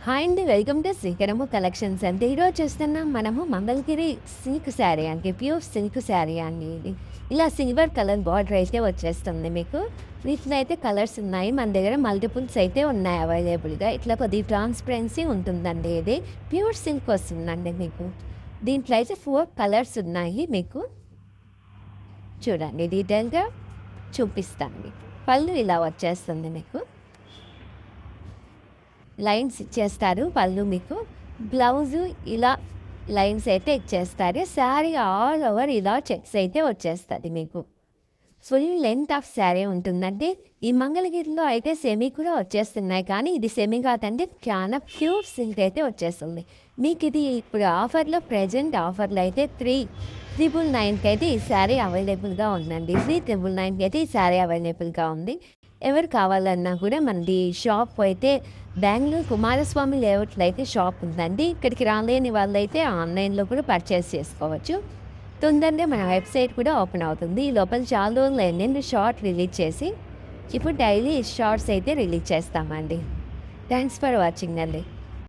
Hi అండి. Welcome to శ్రీకరము collections అండి. ఈరోజు చూస్తున్నాం మనము మంగళగిరి సిల్క్ శారీ అండి. ప్యూర్ సిల్క్ శారీ అండి ఇది. ఇలా సిల్వర్ కలర్ బార్డర్ అయితే వచ్చేస్తుంది మీకు. వీటిలో అయితే కలర్స్ ఉన్నాయి. మన దగ్గర మల్టిపుల్స్ అయితే ఉన్నాయి అవైలబుల్గా. ఇట్లా కొద్దిగా ట్రాన్స్పరెన్సీ ఉంటుందండి ఇది. ప్యూర్ సిల్క్ వస్తుందండి మీకు. దీంట్లో అయితే 4 కలర్స్ ఉన్నాయి మీకు. చూడండి డీటెయిల్గా చూపిస్తాను. పళ్ళు ఇలా వచ్చేస్తుంది మీకు. లైన్స్ ఇచ్చేస్తారు పళ్ళు మీకు. బ్లౌజు ఇలా లైన్స్ అయితే ఇచ్చేస్తారు. శారీ ఆల్ ఓవర్ ఇలా చెక్స్ అయితే వచ్చేస్తుంది మీకు. ఫుల్ లెంత్ ఆఫ్ శారీ ఉంటుందండి. ఈ మంగళగిరిలో అయితే సెమీ కూడా వచ్చేస్తున్నాయి, కానీ ఇది సెమీ కాదండి, చాలా ప్యూర్ సిల్క్ అయితే వచ్చేస్తుంది మీకు. ఇది ఇప్పుడు ఆఫర్లో ప్రజెంట్ ఆఫర్లో అయితే 3,999కి అయితే ఈ శారీ అవైలబుల్గా ఉందండి. 3,999కి అయితే ఈ శారీ అవైలబుల్గా ఉంది. ఎవరు కావాలన్నా కూడా మనది షాప్ అయితే బెంగళూరు కుమారస్వామి లేఅవుట్లో అయితే షాప్ ఉందండి. ఇక్కడికి రాలేని వాళ్ళైతే ఆన్లైన్లో కూడా పర్చేస్ చేసుకోవచ్చు. తొందరగా మన వెబ్సైట్ కూడా ఓపెన్ అవుతుంది. ఈ లోపల చాలా రోజులు అయింది షార్ట్ రిలీజ్ చేసి. ఇప్పుడు డైలీ షార్ట్స్ అయితే రిలీజ్ చేస్తామండి. థ్యాంక్స్ ఫర్ వాచింగ్ అండి.